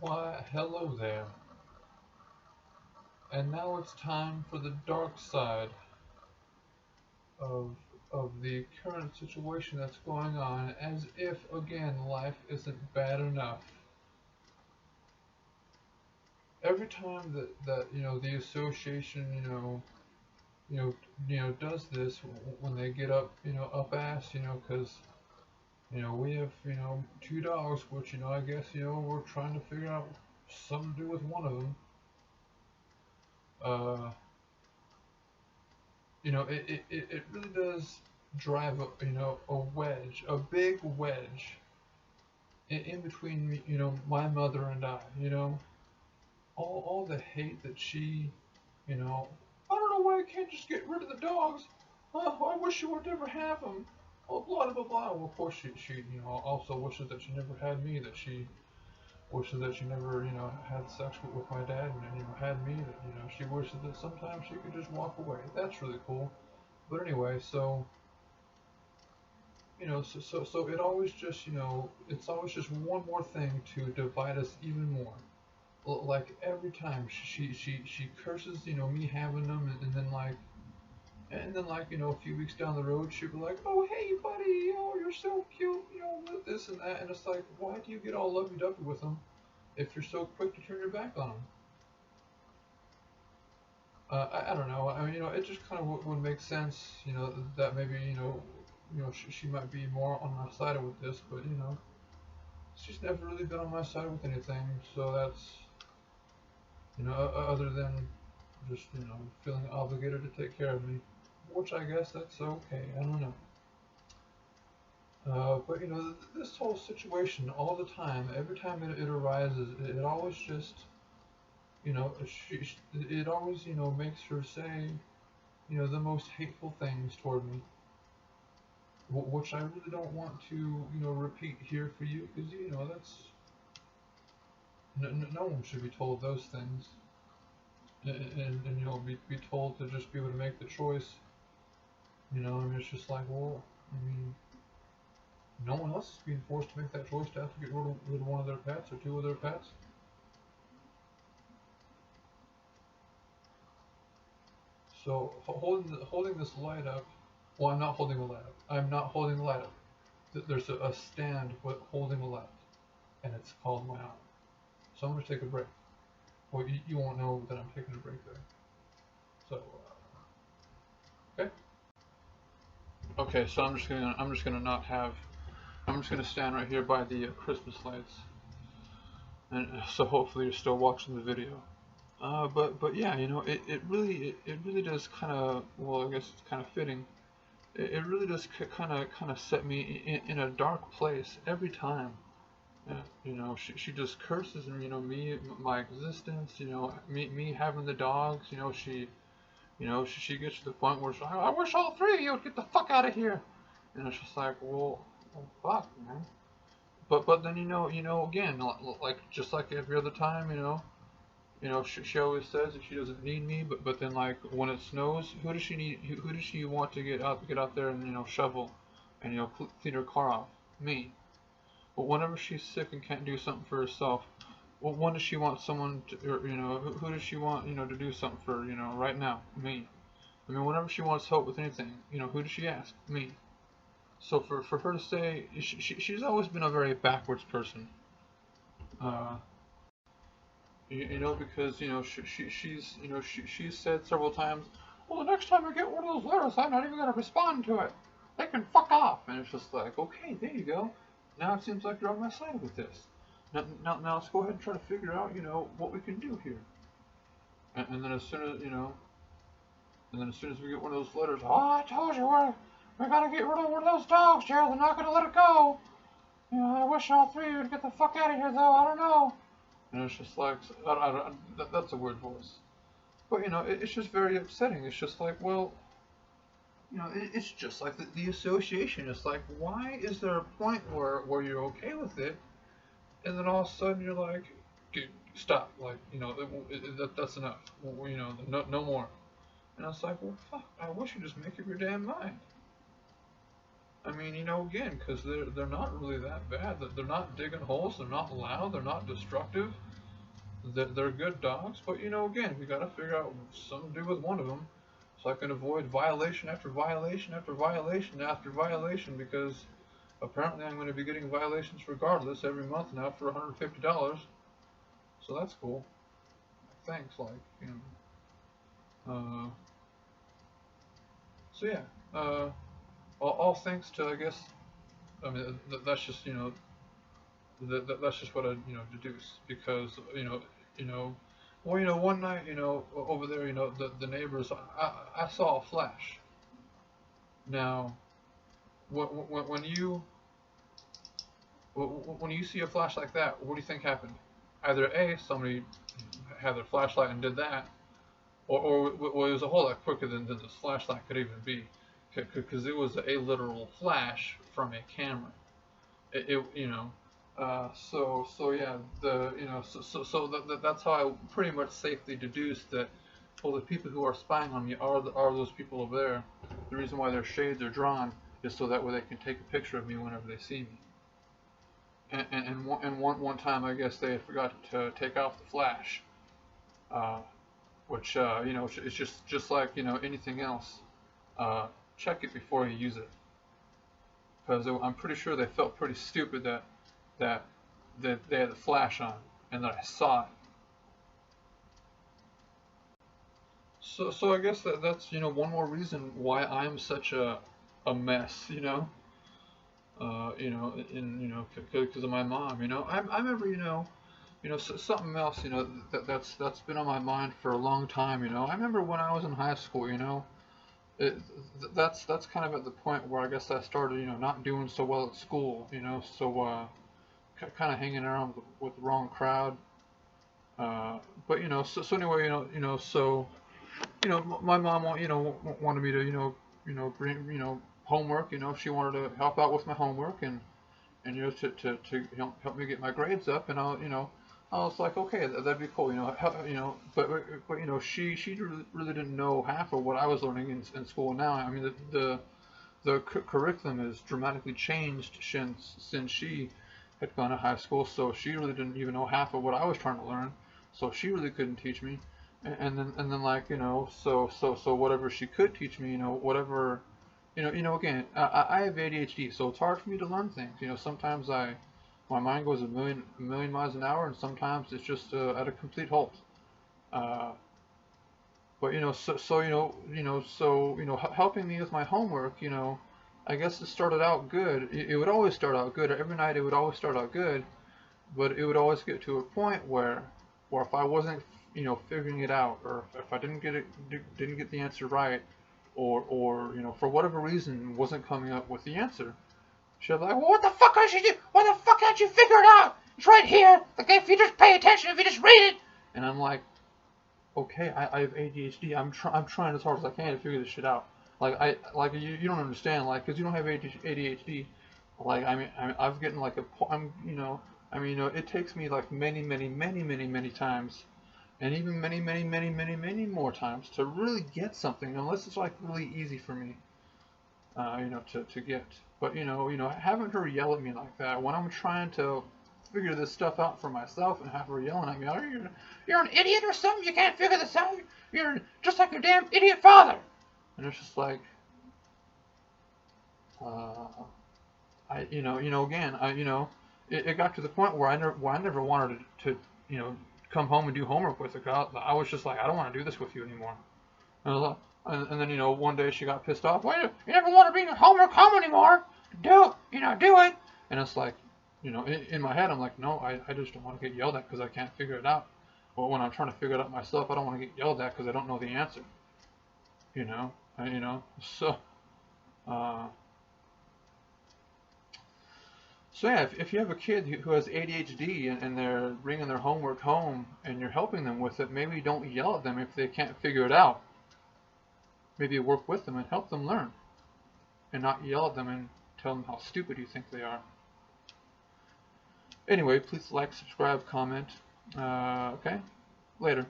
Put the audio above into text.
Why, hello there. And now it's time for the dark side of the current situation that's going on, as if again life isn't bad enough. Every time that the association does this when they get up up ass because we have two dogs, which I guess we're trying to figure out something to do with one of them. uh it really does drive a wedge, a big wedge in between me, my mother and I. All the hate that she, I don't know why I can't just get rid of the dogs. Oh, I wish you would never have them. Oh, blah blah blah. Well, of course she also wishes that she never had me. That she wishes that she never had sex with my dad and had me. That she wishes that sometimes she could just walk away. That's really cool. But anyway, so so it always just it's always just one more thing to divide us even more. Like every time she curses me having them, and then like a few weeks down the road she'll be like, oh hey buddy, you're so cute, this and that, and it's like, why do you get all lovey-dovey with them if you're so quick to turn your back on them? I don't know. I mean, it just kind of would make sense, that maybe, she might be more on my side with this, but, she's never really been on my side with anything, so that's, other than just, feeling obligated to take care of me, which I guess that's okay. I don't know. But, this whole situation all the time, every time it arises, it always just, it always, makes her say, the most hateful things toward me, which I really don't want to, repeat here for you, because that's no one should be told those things, and be told to just be able to make the choice, and it's just like, well, I mean, no one else is being forced to make that choice to have to get rid of one of their pets or two of their pets. So holding this light up, well, I'm not holding the light up. I'm not holding the light up. There's a stand with holding a light, and it's called my arm. So I'm gonna take a break. Well, you won't know that I'm taking a break there. So, okay. Okay, so I'm just gonna not have. I'm just gonna stand right here by the Christmas lights, and so hopefully you're still watching the video. But yeah, it really does kind of, well, I guess it's kind of fitting. It really does kind of set me in a dark place every time. She just curses, and me, my existence, me having the dogs. She gets to the point where she's like, I wish all three of you would get the fuck out of here. And it's just like, well fuck, man. But then again, like just like every other time, she always says that she doesn't need me, but then like when it snows, who does she need? Who does she want to get out there and shovel and clean her car off? Me. But whenever she's sick and can't do something for herself, well, when does she want someone to, or, who does she want to do something for right now? Me. I mean, whenever she wants help with anything, who does she ask? Me. So for her to say, she's always been a very backwards person. Uh, because she's said several times, well, the next time I get one of those letters, I'm not even gonna respond to it. They can fuck off. And it's just like, okay, there you go. Now it seems like you're on my side with this. Now let's go ahead and try to figure out, what we can do here. And then as soon as we get one of those letters, oh, I told you we gotta get rid of one of those dogs, Gerald. They're not gonna let it go. I wish all three would get the fuck out of here, though. I don't know. And it's just like, that's a weird voice. But, it's just very upsetting. It's just like, well, it's just like the association. It's like, why is there a point where you're okay with it, and then all of a sudden you're like, dude, stop. Like, that's enough. No more. And I was like, well, fuck, I wish you'd just make up your damn mind. I mean, again, because they're not really that bad. They're not digging holes. They're not loud. They're not destructive. they're good dogs, but again, we gotta figure out something to do with one of them, so I can avoid violation after violation after violation after violation, because apparently I'm going to be getting violations regardless every month now for $150. So that's cool. Thanks, like Uh, so yeah, all thanks to, I guess. I mean, that's just that's just what I deduce, because you know well, one night, over there, the neighbors, I saw a flash. Now, when you see a flash like that, what do you think happened? Either A, somebody had their flashlight and did that, or well, it was a whole lot quicker than this flashlight could even be, because it was a literal flash from a camera. So yeah, that's how I pretty much safely deduced that. Well, the people who are spying on me are those people over there. The reason why their shades are drawn is so that way they can take a picture of me whenever they see me. And one time, I guess they forgot to take off the flash, uh, which it's just like anything else. Check it before you use it, because I'm pretty sure they felt pretty stupid that that they had the flash on and that I saw it. So I guess that's one more reason why I'm such a mess. Because of my mom. I remember something else. That's been on my mind for a long time. I remember when I was in high school. It, that's kind of at the point where I guess I started not doing so well at school. So kind of hanging around with the wrong crowd. But so anyway, so my mom wanted me to bring homework. She wanted to help out with my homework, and to help me get my grades up, and I was like, okay, that'd be cool. But she really didn't know half of what I was learning in school now. I mean, the curriculum is dramatically changed since she had gone to high school, so she really didn't even know half of what I was trying to learn. So she really couldn't teach me, and then like so whatever she could teach me, whatever again, I have ADHD, so it's hard for me to learn things. Sometimes my mind goes a million miles an hour, and sometimes it's just at a complete halt. Uh, but helping me with my homework, I guess it started out good. It would always start out good. Every night it would always start out good, but it would always get to a point where if I wasn't, figuring it out, or if I didn't get the answer right, or for whatever reason wasn't coming up with the answer, she'd be like, well, what the fuck can't you do? Why the fuck can't you figure it out? It's right here. Like, if you just pay attention, if you just read it. And I'm like, okay, I have ADHD. I'm trying as hard as I can to figure this shit out. Like you don't understand, like, because you don't have ADHD. Like, I've getting like it takes me like many, many, many, many, many times, and even many, many, many, many, many more times to really get something, unless it's like really easy for me, to get. But having her yell at me like that when I'm trying to figure this stuff out for myself, and have her yelling at me, "Are you're an idiot or something? You can't figure this out. You're just like your damn idiot father." And it's just like, uh, again, it got to the point where I never wanted to come home and do homework with her. 'Cause I was just like, I don't want to do this with you anymore. And then one day she got pissed off. Well, you never want to bring your homework home anymore. Do it. And it's like, in my head I'm like, no, I just don't want to get yelled at because I can't figure it out. Well, when I'm trying to figure it out myself, I don't want to get yelled at because I don't know the answer. So. Uh, So yeah, if you have a kid who has ADHD, and they're bringing their homework home and you're helping them with it, maybe don't yell at them if they can't figure it out. Maybe work with them and help them learn, and not yell at them and tell them how stupid you think they are. Anyway, please like, subscribe, comment. Okay, later.